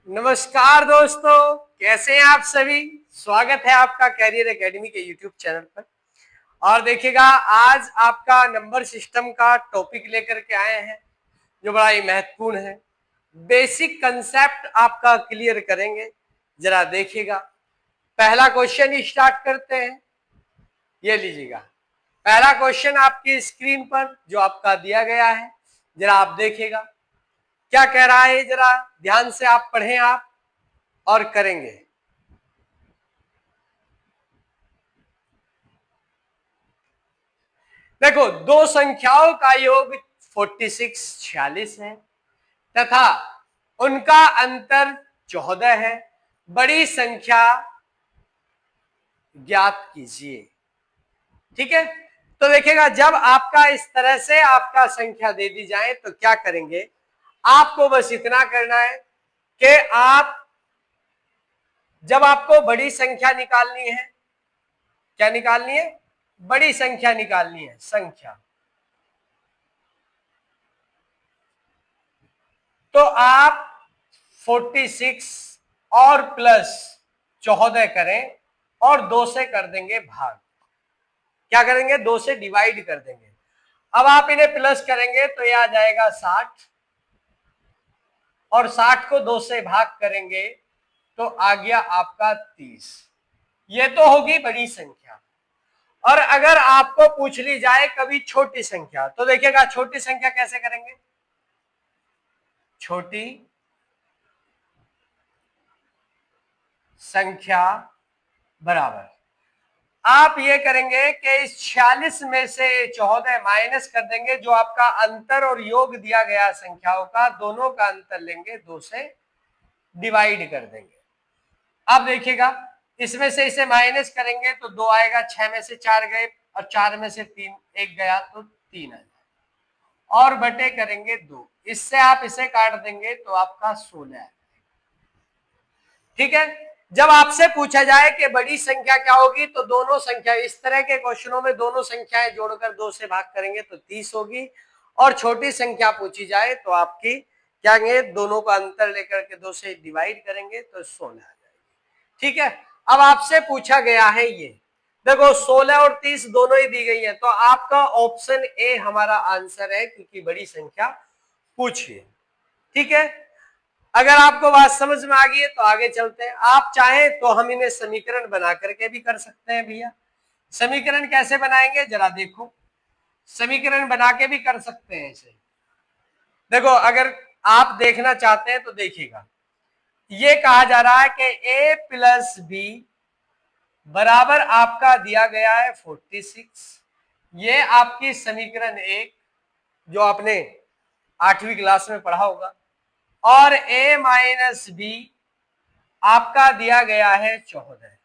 नमस्कार दोस्तों, कैसे हैं आप सभी। स्वागत है आपका कैरियर एकेडमी के यूट्यूब चैनल पर। और देखिएगा, आज आपका नंबर सिस्टम का टॉपिक लेकर के आए हैं जो बड़ा ही महत्वपूर्ण है। बेसिक कंसेप्ट आपका क्लियर करेंगे। जरा देखिएगा, पहला क्वेश्चन ही स्टार्ट करते हैं। ये लीजिएगा, पहला क्वेश्चन आपकी स्क्रीन पर जो आपका दिया गया है, जरा आप देखिएगा क्या कह रहा है। जरा ध्यान से आप पढ़ें आप और करेंगे। देखो, दो संख्याओं का योग 46 है तथा उनका अंतर 14 है। बड़ी संख्या ज्ञात कीजिए। ठीक है, तो देखिएगा, जब आपका इस तरह से आपका संख्या दे दी जाए तो क्या करेंगे। आपको बस इतना करना है कि जब आपको बड़ी संख्या निकालनी है, क्या निकालनी है, बड़ी संख्या निकालनी है। संख्या तो आप 46 और प्लस 14 करें और 2 से कर देंगे भाग। क्या करेंगे, 2 से डिवाइड कर देंगे। अब आप इन्हें प्लस करेंगे तो यह आ जाएगा 60 और 60 को 2 से भाग करेंगे तो आ गया आपका 30। ये तो होगी बड़ी संख्या। और अगर आपको पूछ ली जाए कभी छोटी संख्या, तो देखिएगा छोटी संख्या कैसे करेंगे। छोटी संख्या बराबर, आप ये करेंगे कि इस 46 में से 14 माइनस कर देंगे, जो आपका अंतर और योग दिया गया संख्याओं का, दोनों का अंतर लेंगे, 2 से डिवाइड कर देंगे। अब देखिएगा, इसमें से इसे माइनस करेंगे तो 2 आएगा, 6 में से 4 गए और 4 में से 3 एक गया तो 3 आएगा, और बटे करेंगे 2। इससे आप इसे काट देंगे तो आपका 16 है। ठीक है, जब आपसे पूछा जाए कि बड़ी संख्या क्या होगी, तो दोनों संख्या, इस तरह के क्वेश्चनों में दोनों संख्याएं जोड़कर 2 से भाग करेंगे तो 30 होगी। और छोटी संख्या पूछी जाए तो आपकी क्या कहेंगे, दोनों का अंतर लेकर के 2 से डिवाइड करेंगे तो 16 आ जाएगी। ठीक है, अब आपसे पूछा गया है ये, देखो 16 और 30 दोनों ही दी गई है, तो आपका ऑप्शन ए हमारा आंसर है, क्योंकि बड़ी संख्या पूछिए। ठीक है, अगर आपको बात समझ में आ गई है तो आगे चलते हैं। आप चाहें तो हम इन्हें समीकरण बना करके भी कर सकते हैं भैया। समीकरण कैसे बनाएंगे जरा देखो, समीकरण बना के भी कर सकते हैं इसे। देखो, अगर आप देखना चाहते हैं तो देखिएगा, ये कहा जा रहा है कि a प्लस बी बराबर आपका दिया गया है 46। ये आपकी समीकरण 1 जो आपने 8वीं क्लास में पढ़ा होगा। और a माइनस बी आपका दिया गया है 14।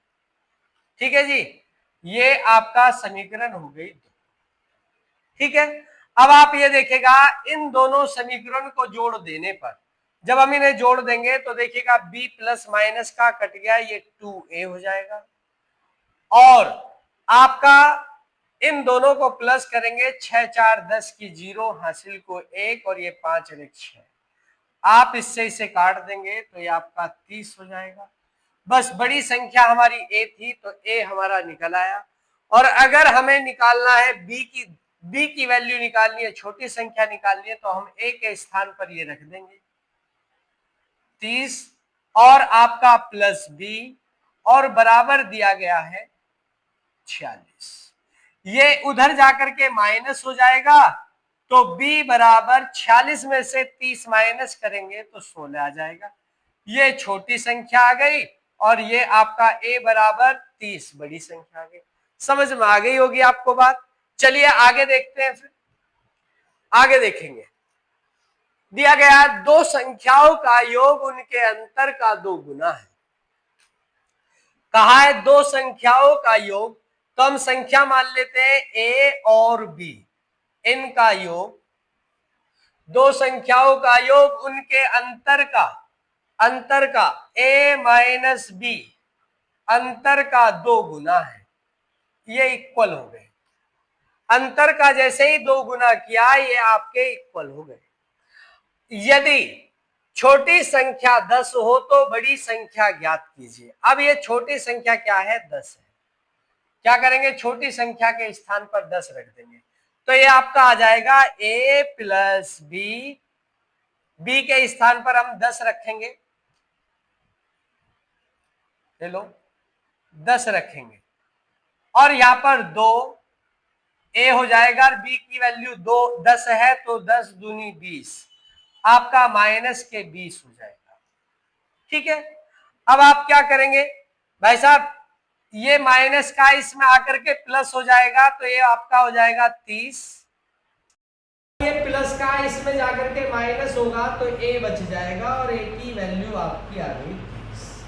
ठीक है जी, ये आपका समीकरण हो गई 2। ठीक है, अब आप ये देखेगा, इन दोनों समीकरण को जोड़ देने पर, जब हम इन्हें जोड़ देंगे तो देखिएगा b प्लस माइनस का कट गया, ये 2a हो जाएगा। और आपका इन दोनों को प्लस करेंगे, 6 4 10 की 0, हासिल को 1 और ये 5 और 1 6। आप इससे इसे काट देंगे तो ये आपका 30 हो जाएगा। बस बड़ी संख्या हमारी ए थी तो ए हमारा निकल आया। और अगर हमें निकालना है बी की वैल्यू निकालनी है, छोटी संख्या निकालनी है, तो हम ए के स्थान पर ये रख देंगे 30 और आपका प्लस बी और बराबर दिया गया है 46। ये उधर जाकर के माइनस हो जाएगा, तो b बराबर 46 में से 30 माइनस करेंगे तो 16 आ जाएगा। ये छोटी संख्या आ गई और ये आपका a बराबर 30 बड़ी संख्या आ गई। समझ में आ गई होगी आपको बात। चलिए आगे देखते हैं, फिर आगे देखेंगे। दिया गया दो संख्याओं का योग उनके अंतर का 2 गुना है। कहा है दो संख्याओं का योग, तो हम संख्या मान लेते हैं a और b, इनका योग, दो संख्याओं का योग उनके अंतर का a माइनस बी अंतर का 2 गुना है। ये इक्वल हो गए। अंतर का जैसे ही 2 गुना किया, ये आपके इक्वल हो गए। यदि छोटी संख्या 10 हो तो बड़ी संख्या ज्ञात कीजिए। अब ये छोटी संख्या क्या है? 10 है। क्या करेंगे? छोटी संख्या के स्थान पर 10 रख देंगे, तो ये आपका आ जाएगा a प्लस बी। बी के स्थान पर हम 10 रखेंगे, ले लो 10 रखेंगे, और यहां पर 2 ए हो जाएगा, और बी की वैल्यू 10 है, तो 10 दूनी 20, आपका माइनस के 20 हो जाएगा। ठीक है, अब आप क्या करेंगे भाई साहब, ये माइनस का इसमें आकर के प्लस हो जाएगा, तो ये आपका हो जाएगा 30। ये प्लस का इसमें जाकर के माइनस होगा तो ए बच जाएगा, और ए की वैल्यू आपकी आ गई 30।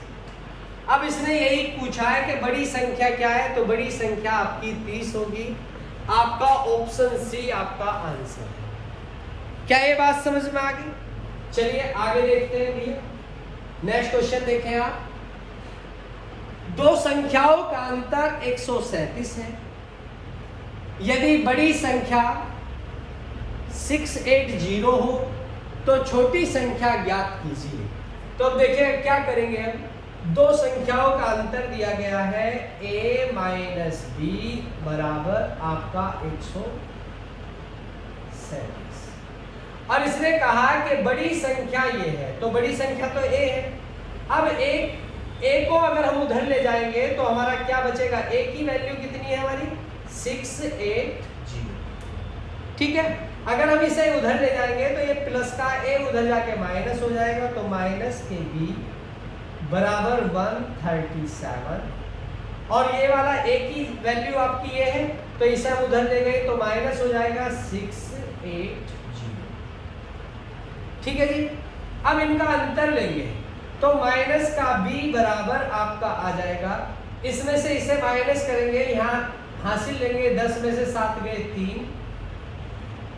अब इसने यही पूछा है कि बड़ी संख्या क्या है, तो बड़ी संख्या आपकी 30 होगी। आपका ऑप्शन सी आपका आंसर है। क्या ये बात समझ में आ गई? चलिए आगे देखते हैं भैया। नेक्स्ट क्वेश्चन देखें आप। दो संख्याओं का अंतर 137 है। यदि बड़ी संख्या 680 हो तो छोटी संख्या ज्ञात कीजिए। तो अब देखिए क्या करेंगे हम। दो संख्याओं का अंतर दिया गया है a माइनस बी बराबर आपका 137, और इसने कहा कि बड़ी संख्या ये है, तो बड़ी संख्या तो a है। अब a को अगर हम उधर ले जाएंगे तो हमारा क्या बचेगा? a की वैल्यू कितनी है हमारी? 680। ठीक है, अगर हम इसे उधर ले जाएंगे तो ये प्लस का a उधर जाके माइनस हो जाएगा, तो माइनस के b बराबर 137, और ये वाला a की वैल्यू आपकी ये है, तो इसे हम उधर ले गए तो माइनस हो जाएगा 680। ठीक है जी, अब इनका अंतर लेंगे तो माइनस का b बराबर आपका आ जाएगा, इसमें से इसे माइनस करेंगे, यहाँ हासिल लेंगे, 10 में से 7 गए 3,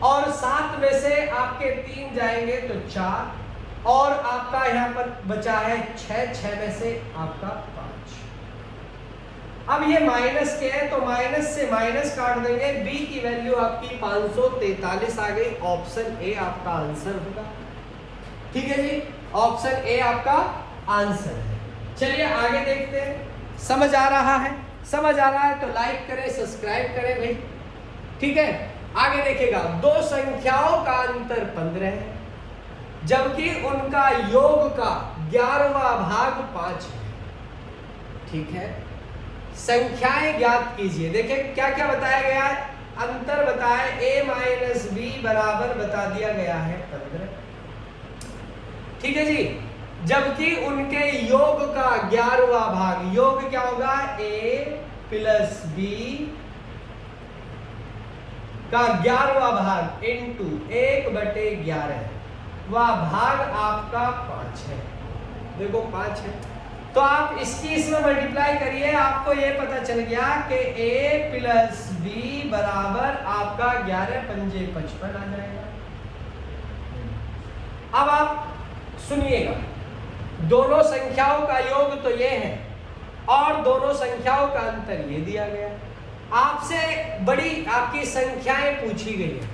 और 7 में से आपके 3 जाएंगे तो 4, और आपका यहाँ पर बचा है 6 में से आपका 5। अब ये माइनस के है, तो माइनस से माइनस काट देंगे, b की वैल्यू आपकी 543 आ गई। ऑप्शन ए आपका आंसर होगा। ठीक है जी, ऑप्शन ए आपका आंसर है। चलिए आगे देखते हैं। समझ आ रहा है? समझ आ रहा है तो लाइक करें, सब्सक्राइब करें भाई। ठीक है, आगे देखिएगा। दो संख्याओं का अंतर 15 है, जबकि उनका योग का 11वां भाग 5 है। ठीक है, संख्याएं ज्ञात कीजिए। देखिए क्या क्या बताया गया है। अंतर बताया a माइनस बी बराबर बता दिया गया है 15। ठीक है जी, जबकि उनके योग का 11वां भाग, योग क्या होगा? a प्लस बी का 11वां भाग इंटू 1/11, वह भाग आपका 5 है। देखो 5 है, तो आप इसकी इसमें मल्टीप्लाई करिए, आपको ये पता चल गया कि a प्लस बी बराबर आपका 11 पंजे 55 आ जाएगा। अब आप सुनिएगा, दोनों संख्याओं का योग तो ये है, और दोनों संख्याओं का अंतर ये दिया गया। आपसे बड़ी आपकी संख्याएं पूछी गई है,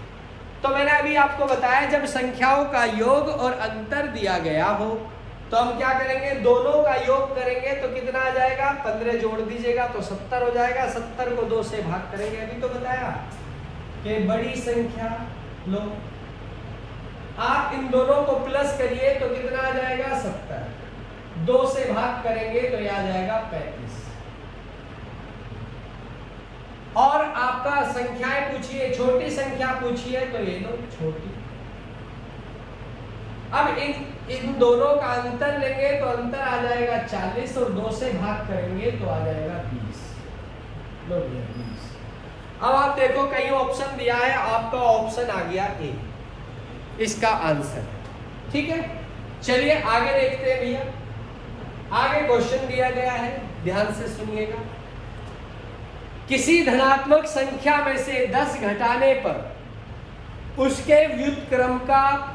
तो मैंने अभी आपको बताया जब संख्याओं का योग और अंतर दिया गया हो तो हम क्या करेंगे? दोनों का योग करेंगे तो कितना आ जाएगा? 15 जोड़ दीजिएगा तो 70 हो जाएगा। 70 को 2 से भाग करेंगे, अभी तो बताया कि बड़ी संख्या लो, आप इन दोनों को प्लस करिए तो कितना आ जाएगा? 70। 2 से भाग करेंगे तो यह आ जाएगा 35। और आपका संख्याएं पूछिए, छोटी संख्या पूछिए तो ये लो छोटी। अब इन दोनों का अंतर लेंगे तो अंतर आ जाएगा 40, और 2 से भाग करेंगे तो आ जाएगा 20। लो भैया 20। अब आप देखो कहीं ऑप्शन दिया है, आपका ऑप्शन आ गया ए, इसका आंसर। ठीक है, चलिए आगे देखते हैं भैया। आगे क्वेश्चन दिया गया है, ध्यान से सुनिएगा। किसी धनात्मक संख्या में से 10 घटाने पर उसके व्युत्क्रम का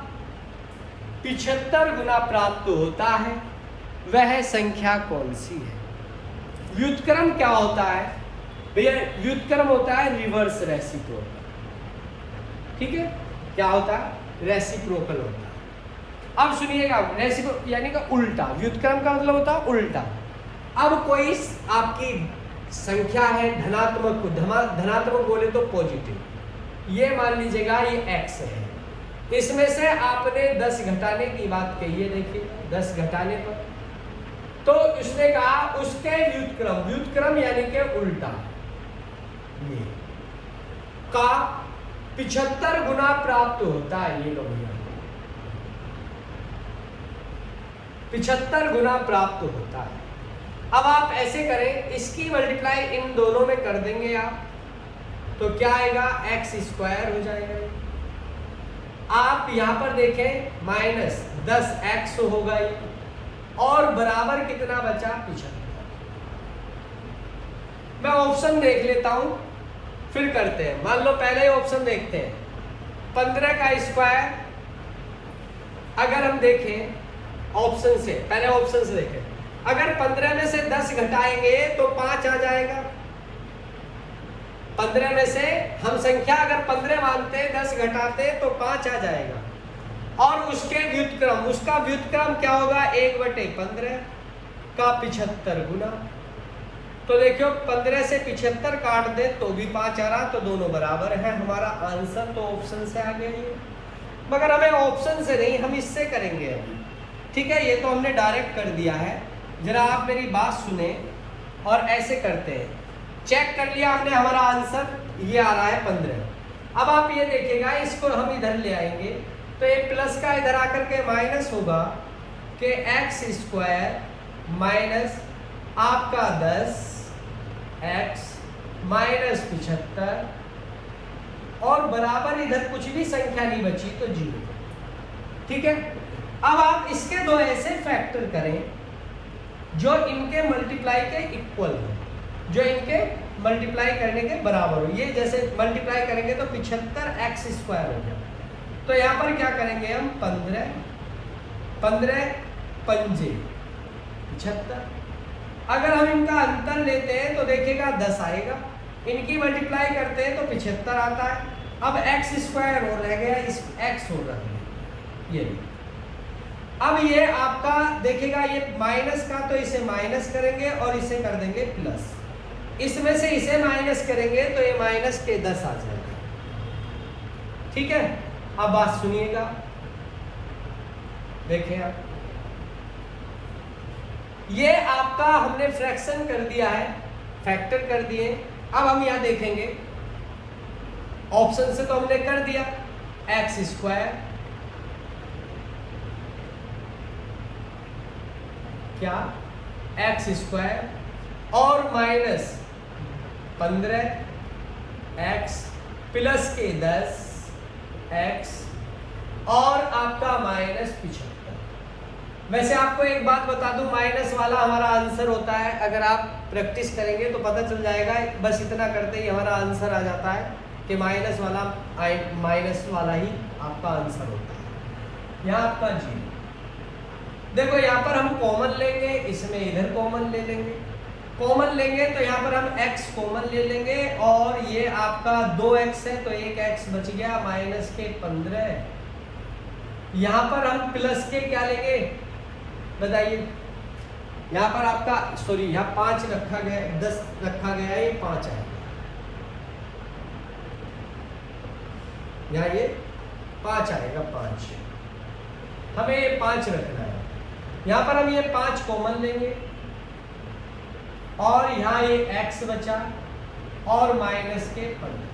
75 गुना प्राप्त होता है, वह संख्या कौन सी है? व्युत्क्रम क्या होता है भैया? व्युत्क्रम होता है रिवर्स रेसिप्रोकल। ठीक है, क्या होता है? रेसिप्रोकल होता है। अब सुनिएगा, रेसिप्रो यानी कि उल्टा, व्युत्क्रम का मतलब होता है उल्टा। अब कोई आपकी संख्या है धनात्मक, धनात्मक बोले तो पॉजिटिव, ये मान लीजिएगा ये x है, इसमें से आपने 10 घटाने की बात कही है, देखिए 10 घटाने पर, तो उसने कहा उसके व्युत्क्रम, व्युत्क्रम यानी कि उल्टा, ये का 75 गुना प्राप्त होता है। ये लो भैया 75 गुना प्राप्त होता है। अब आप ऐसे करें, इसकी मल्टीप्लाई इन दोनों में कर देंगे आप, तो क्या आएगा x स्क्वायर हो जाएगा। आप यहां पर देखें माइनस 10x होगा ये, और बराबर कितना बचा 75। मैं ऑप्शन देख लेता हूं फिर करते हैं। मान लो पहले ऑप्शन देखते हैं, 15 का स्क्वायर, अगर हम देखें ऑप्शन से, पहले ऑप्शन से देखें, अगर 15 में से 10 घटाएंगे तो 5 आ जाएगा। 15 में से हम संख्या अगर 15 मानते 10 घटाते तो 5 आ जाएगा। और उसके व्युत्क्रम, उसका व्युत्क्रम क्या होगा 1/15 का 75 गुना। तो देखियो 15 से 75 काट दे तो भी 5 आ रहा, तो दोनों बराबर है। हमारा आंसर तो ऑप्शन से आ गया ये, मगर हमें ऑप्शन से नहीं, हम इससे करेंगे अभी। ठीक है, ये तो हमने डायरेक्ट कर दिया है। जरा आप मेरी बात सुने और ऐसे करते हैं। चेक कर लिया हमने, हमारा आंसर ये आ रहा है 15। अब आप ये देखिएगा, इसको हम इधर ले आएंगे तो ये प्लस का इधर आकर के माइनस होगा कि एक्स स्क्वायर माइनस आपका 10x माइनस 75, और बराबर इधर कुछ भी संख्या नहीं बची तो 0। ठीक है, अब आप इसके दो ऐसे फैक्टर करें जो इनके मल्टीप्लाई के इक्वल हो, जो इनके मल्टीप्लाई करने के बराबर हो। ये जैसे मल्टीप्लाई करेंगे तो 75x स्क्वायर हो गया। तो यहाँ पर क्या करेंगे हम 15 पंजे 75। अगर हम इनका अंतर लेते हैं तो देखिएगा 10 आएगा, इनकी मल्टीप्लाई करते हैं तो 75 आता है। अब x स्क्वायर हो रह गया, इस x हो रहा है ये। अब ये आपका देखिएगा ये माइनस का, तो इसे माइनस करेंगे और इसे कर देंगे प्लस, इसमें से इसे माइनस करेंगे तो ये माइनस के 10 आ जाएगा। ठीक है, अब बात सुनिएगा, देखिए आप, ये आपका हमने फ्रैक्शन कर दिया है, फैक्टर कर दिए। अब हम यहां देखेंगे, ऑप्शन से तो हमने कर दिया एक्स स्क्वायर क्या एक्स स्क्वायर और माइनस 15x प्लस के 10x और आपका माइनस 75। वैसे आपको एक बात बता दूं, माइनस वाला हमारा आंसर होता है। अगर आप प्रैक्टिस करेंगे तो पता चल जाएगा, बस इतना करते ही हमारा आंसर आ जाता है कि माइनस वाला ही आपका आंसर होता है। यहाँ आपका जी, देखो यहाँ पर हम कॉमन लेंगे, इसमें इधर कॉमन ले लेंगे, कॉमन लेंगे तो यहाँ पर हम x कॉमन ले लेंगे, और ये आपका 2x है तो एक x बच गया, माइनस के 15। यहाँ पर हम प्लस के क्या लेंगे बताइए, यहाँ पर आपका सॉरी यहाँ 5 रखा गया, 10 रखा गया है, ये 5 है, यहाँ ये 5 आएगा, 5 हमें ये 5 रखना है। यहाँ पर हम ये 5 कॉमन लेंगे और यहाँ ये x बचा और माइनस के 15।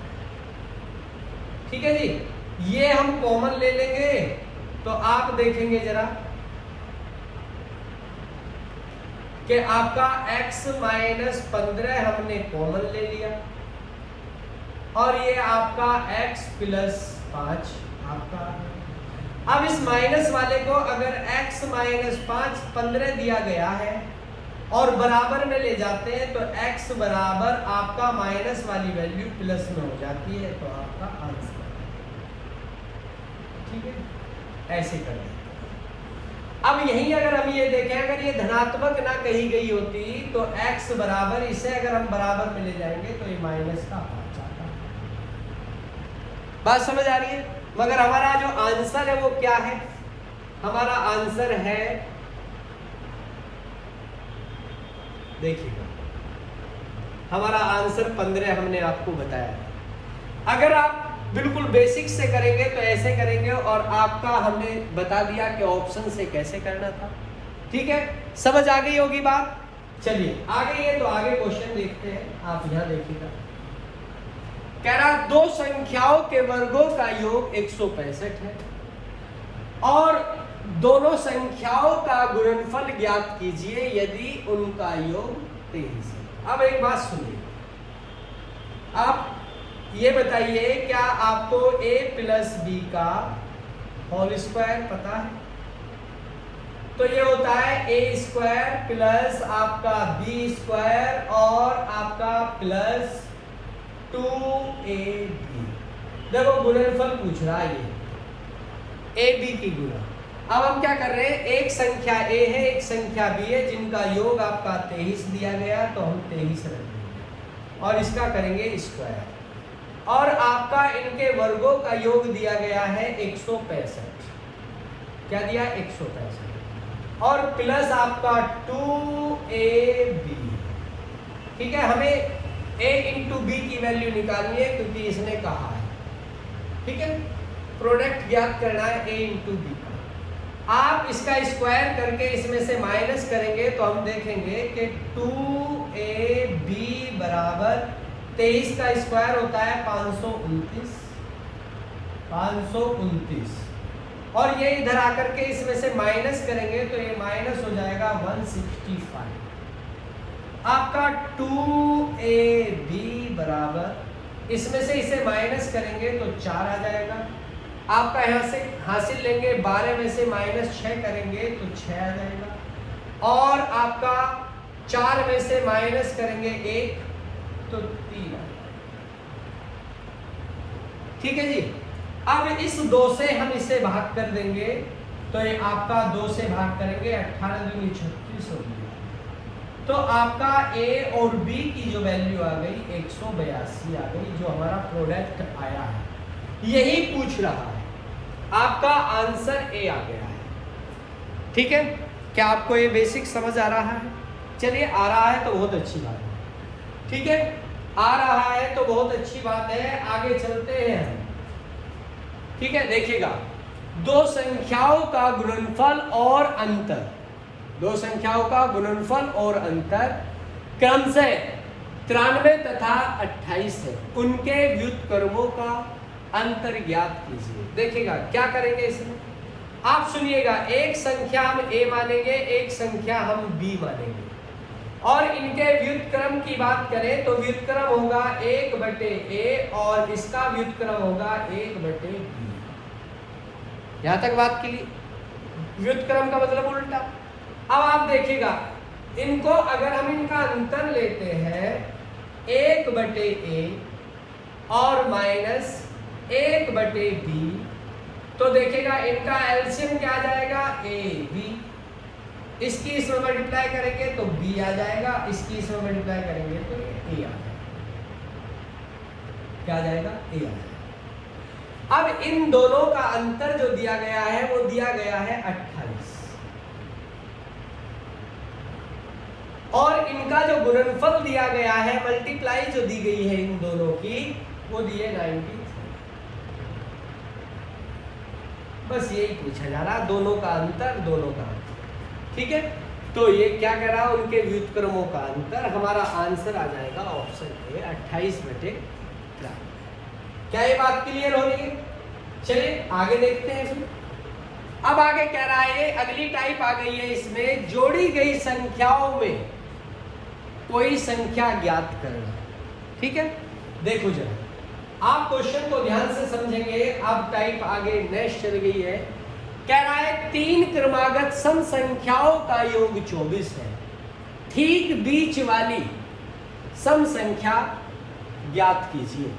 ठीक है जी, ये हम कॉमन ले लेंगे तो आप देखेंगे जरा कि आपका x माइनस 15 हमने कॉमन ले लिया, और ये आपका x प्लस 5 आपका। अब इस माइनस वाले को अगर x माइनस 5 15 दिया गया है और बराबर में ले जाते हैं तो x बराबर आपका माइनस वाली वैल्यू प्लस में हो जाती है, तो आपका आंसर। ठीक है, ऐसे कर देते। अब यही अगर हम ये देखें, अगर ये धनात्मक ना कही गई होती तो x बराबर, इसे अगर हम बराबर में ले जाएंगे तो ये माइनस का 5 आता। बात समझ आ रही है? मगर हमारा जो आंसर है वो क्या है, हमारा आंसर है, देखिएगा हमारा आंसर 15 हमने आपको बताया। अगर आप बिल्कुल बेसिक से करेंगे तो ऐसे करेंगे, और आपका हमने बता दिया कि ऑप्शन से कैसे करना था। ठीक है, समझ आ गई होगी बात। चलिए आगे ये, तो आगे क्वेश्चन देखते हैं। आप यहां देखिएगा, कह रहा दो संख्याओं के वर्गों का योग 165 है और दोनों संख्याओं का गुणनफल ज्ञात कीजिए यदि उनका योग 23 है। अब एक बात सुनिए, आप ये बताइए, क्या आपको a प्लस बी का होल स्क्वायर पता है? तो ये होता है a स्क्वायर प्लस आपका b स्क्वायर और आपका प्लस 2ab। देखो गुणनफल पूछ रहा है ये ab की गुणा। अब हम क्या कर रहे हैं, एक संख्या a है एक संख्या b है जिनका योग आपका 23 दिया गया, तो हम 23 रख देंगे और इसका करेंगे स्क्वायर, और आपका इनके वर्गों का योग दिया गया है 165। क्या दिया? 165, और प्लस आपका 2ab। ठीक है, हमें a इंटू बी की वैल्यू निकालनी है क्योंकि इसने कहा है। ठीक है, प्रोडक्ट ज्ञात करना है a इंटू बी का। आप इसका स्क्वायर करके इसमें से माइनस करेंगे तो हम देखेंगे कि 2ab बराबर 23 का स्क्वायर होता है 529, और ये इधर आकर के इसमें से माइनस करेंगे तो ये माइनस हो जाएगा 165। आपका 2ab बराबर, इसमें से इसे माइनस करेंगे तो 4 आ जाएगा। आपका यहाँ से हासिल लेंगे, 12 में से माइनस 6 करेंगे तो 6 आ जाएगा, और आपका 4 में से माइनस करेंगे 1 तो 3 आ जाएगा। ठीक है जी। अब इस 2 से हम इसे भाग कर देंगे, तो ये आपका 2 से भाग करेंगे, 18 दूनी 36 हो गया। तो आपका a और b की जो वैल्यू आ गई 182 आ गई, जो हमारा प्रोडक्ट आया है। यही पूछ रहा है, आपका आंसर a आ गया है। ठीक है, क्या आपको ये बेसिक समझ आ रहा है? चलिए, आ रहा है तो बहुत अच्छी बात है। ठीक है, आ रहा है तो बहुत अच्छी बात है, आगे चलते हैं हम। ठीक है, देखिएगा, दो संख्याओं का गुणनफल और अंतर, दो संख्याओं का गुणनफल और अंतर क्रमशः 93 तथा 28 है, उनके व्युत्क्रमों का अंतर ज्ञात कीजिए। देखिएगा क्या करेंगे इसमें, आप सुनिएगा, एक संख्या हम a मानेंगे, एक संख्या हम b मानेंगे, और इनके व्युत्क्रम की बात करें तो व्युत्क्रम होगा 1/a और इसका व्युत्क्रम होगा 1/b। यहां तक बात के लिए, व्युत्क्रम का मतलब उल्टा। अब आप देखिएगा, इनको अगर हम इनका अंतर लेते हैं 1/a और माइनस 1/b, तो देखिएगा इनका एलसीएम क्या आ जाएगा, ab। इसकी इसमें मल्टीप्लाई करेंगे तो b आ जाएगा, इसकी इसमें मल्टीप्लाई करेंगे तो a आ जाएगा। क्या आ जाएगा? a आ जाएगा। अब इन दोनों का अंतर जो दिया गया है वो दिया गया है 28, और इनका जो गुणनफल दिया गया है, मल्टीप्लाई जो दी गई है इन दोनों की, वो दिए 93। बस यही पूछा जा रहा, दोनों का अंतर, दोनों का अंतर। ठीक है, तो ये क्या कह रहा, उनके व्युत्क्रमों का अंतर। हमारा आंसर आ जाएगा ऑप्शन ए 28/4। क्या ये बात क्लियर हो रही है? चलिए आगे देखते हैं फिर। अब आगे कह रहा है, अगली टाइप आ गई है इसमें, जोड़ी गई संख्याओं में कोई संख्या ज्ञात करना। ठीक है, देखो जरा, आप क्वेश्चन को ध्यान से समझेंगे। अब टाइप आगे नेक्स्ट चल गई है, कह रहा है 3 क्रमागत सम संख्याओं का योग 24 है, ठीक बीच वाली सम संख्या ज्ञात कीजिए।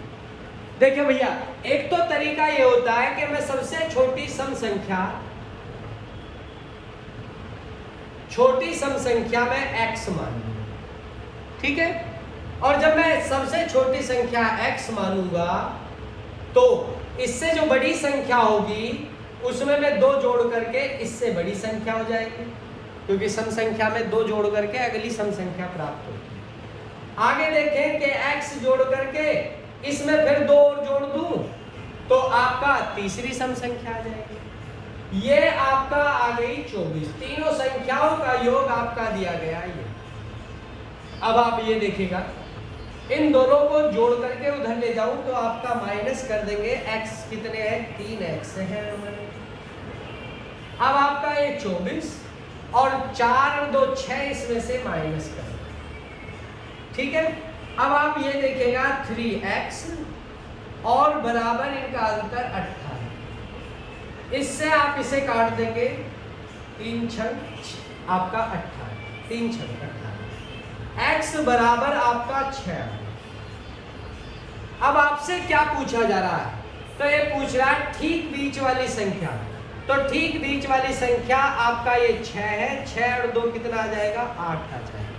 देखिए भैया, एक तो तरीका ये होता है कि मैं सबसे छोटी सम संख्या में x मान लूंगा। ठीक है, और जब मैं सबसे छोटी संख्या x मानूंगा तो इससे जो बड़ी संख्या होगी उसमें मैं 2 जोड़ करके इससे बड़ी संख्या हो जाएगी, क्योंकि सम संख्या में 2 जोड़ करके अगली सम संख्या प्राप्त होती है। आगे देखें कि x जोड़ करके इसमें फिर 2 और जोड़ दूं तो आपका तीसरी सम संख्या आ जाएगी। ये आपका आ गई 24। तीनों संख्याओं का योग आपका दिया गया ये। अब आप ये देखिएगा, इन दोनों को जोड़ करके उधर ले जाऊं तो आपका माइनस कर देंगे। x कितने हैं? 3x है। अब आपका ये 24 और 4 और 2 6 इसमें से माइनस कर देंगे। ठीक है, अब आप ये देखिएगा 3x और बराबर इनका अंतर 18। इससे आप इसे काट देंगे, 3 छक आपका 18, 3 छक 18। x बराबर आपका 6। अब आपसे क्या पूछा जा रहा है? तो ये पूछ रहा है ठीक बीच वाली संख्या। तो ठीक बीच वाली संख्या आपका ये 6 है। 6 और 2 कितना आ जाएगा? 8 आ जाएगा।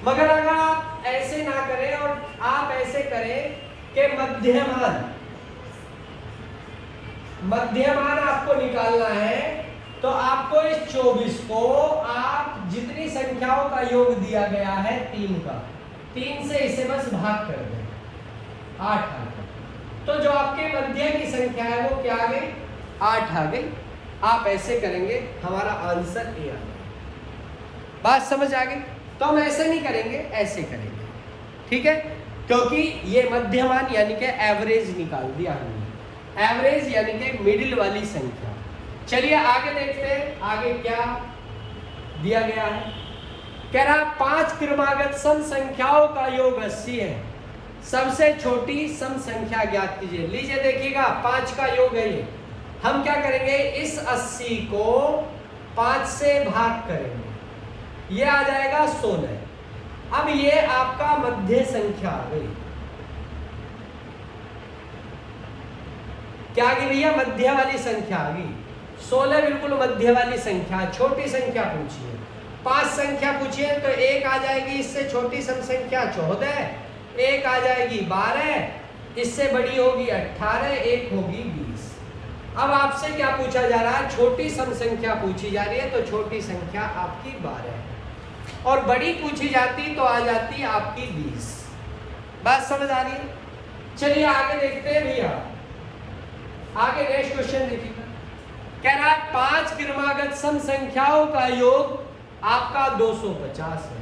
मगर अगर आप ऐसे ना करें और आप ऐसे करें कि मध्यमान आपको निकालना है, तो आपको इस 24 को आप जितनी संख्याओं का योग दिया गया है 3 का, 3 से इसे बस भाग कर दें, 8 आ गया। तो जो आपके मध्य की संख्या है वो क्या आ गई? 8 आ गई। आप ऐसे करेंगे, हमारा आंसर ए आ गया। बात समझ आ गई? तो हम ऐसे नहीं करेंगे, ऐसे करेंगे। ठीक है, क्योंकि ये मध्यमान यानी कि एवरेज निकाल दिया हमने। एवरेज यानी कि मिडिल वाली संख्या। चलिए आगे देखते हैं, आगे क्या दिया गया है। कह रहा 5 क्रमागत सम संख्याओं का योग 80 है। सबसे छोटी सम संख्या ज्ञात कीजिए। लीजिए देखिएगा, 5 का योग है ये। हम क्या करेंगे? इस 80 को 5 से भाग करेंगे, ये आ जाएगा 16। अब ये आपका मध्य संख्या आ गई। क्या आ गई भैया? मध्य वाली संख्या आ गई। 16 बिल्कुल मध्य वाली संख्या। छोटी संख्या पूछिए, 5 संख्या पूछिए तो 1 आ जाएगी। इससे छोटी सम संख्या 14, 1 आ जाएगी 12, इससे बड़ी होगी 18, 1 होगी 20। अब आपसे क्या पूछा जा रहा है? छोटी सम संख्या पूछी जा रही है, तो छोटी संख्या आपकी 12 है और बड़ी पूछी जाती तो आ जाती आपकी 20। बात समझ आ रही है? चलिए आगे देखते हैं भैया। आगे नेक्स्ट क्वेश्चन देखिएगा। कह रहा है 5 क्रमागत सम संख्याओं का योग आपका 250 है।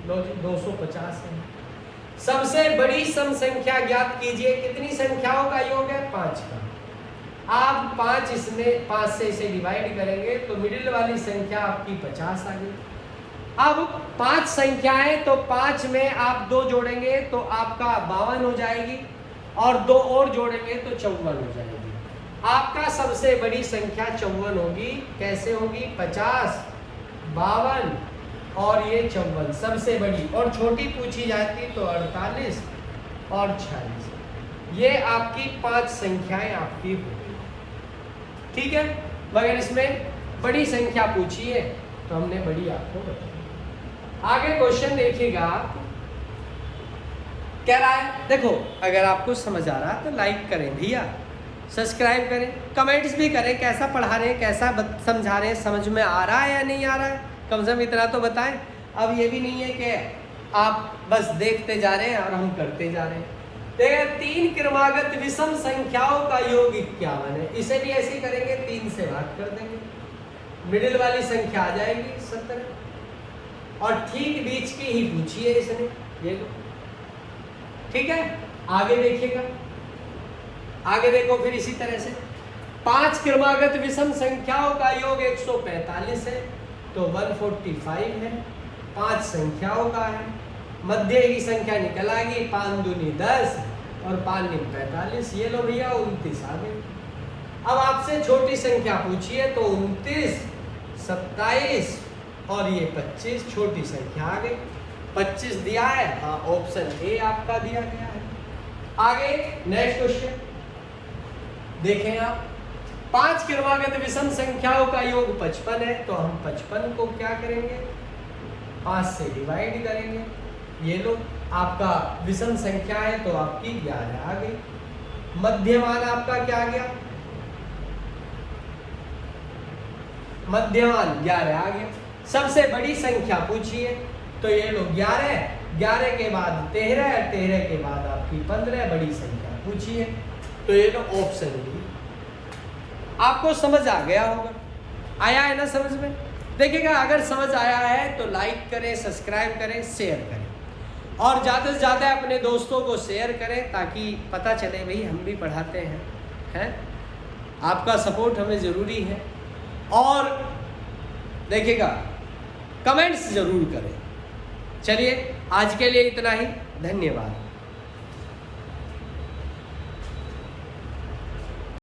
लो जी, 250 है। सबसे बड़ी सम संख्या ज्ञात कीजिए। कितनी संख्याओं का योग है? 5 का। आप 5 से इसे डिवाइड करेंगे तो मिडिल वाली संख्या आपकी 50 आ गई। अब 5 संख्याएं, तो 5 में आप 2 जोड़ेंगे तो आपका 52 हो जाएगी और 2 और जोड़ेंगे तो 54 हो जाएगी। आपका सबसे बड़ी संख्या 54 होगी। कैसे होगी? 50, 52 और ये 54 सबसे बड़ी, और छोटी पूछी जाती तो 48 और 46। ये आपकी 5 संख्याएं आपकी होगी। ठीक है, मगर इसमें बड़ी संख्या पूछी है तो हमने बड़ी आपको बताई। आगे क्वेश्चन देखिएगा आप। कह रहा है, देखो अगर आपको समझ आ रहा है तो लाइक करें भैया, सब्सक्राइब करें, कमेंट्स भी करें कैसा पढ़ा रहे हैं, कैसा समझा रहे हैं, समझ में आ रहा है या नहीं आ रहा है, कम से कम इतना तो बताएं। अब ये भी नहीं है कि आप बस देखते जा रहे हैं और हम करते जा रहे हैं। देखिए 3 क्रमागत विषम संख्याओं का योग 51 है। इसे भी ऐसे ही करेंगे, 3 से भाग कर देंगे, मिडिल वाली संख्या आ जाएगी 70 और ठीक बीच की ही पूछी है इसने, ये लो। ठीक है, आगे देखिएगा। आगे देखो फिर इसी तरह से 5 क्रमागत विषम संख्याओं का योग 145 है, तो 145 है। 5 संख्याओं का है, मध्य की संख्या निकल आएगी, 5 दूनी 10 और 5 नी 45। ये लो भैया 29 आ गए। अब आपसे छोटी संख्या पूछिए तो 29, 27 और ये 25 छोटी संख्या आ गई। 25 दिया है, हाँ ऑप्शन ए आपका दिया गया है। आगे नेक्स्ट क्वेश्चन देखें आप। 5 क्रमागत विषम संख्याओं का योग 55 है, तो हम 55 को क्या करेंगे? 5 से डिवाइड करेंगे। ये लो आपका विषम संख्या है तो आपकी 11 आ गई। मध्यमान आपका क्या आ गया? मध्याह्न 11 आ गया। सबसे बड़ी संख्या पूछिए तो ये लो 11, 11 के बाद 13, 13 के बाद आपकी 15 बड़ी संख्या पूछिए तो ये लो ऑप्शन डी। आपको समझ आ गया होगा, आया है ना समझ में? देखिएगा, अगर समझ आया है तो लाइक करें, सब्सक्राइब करें, शेयर करें और ज़्यादा से ज़्यादा अपने दोस्तों को शेयर करें ताकि पता चले भाई हम भी पढ़ाते हैं। आपका सपोर्ट हमें ज़रूरी है। और देखिएगा, कमेंट्स ज़रूर करें। चलिए आज के लिए इतना ही, धन्यवाद।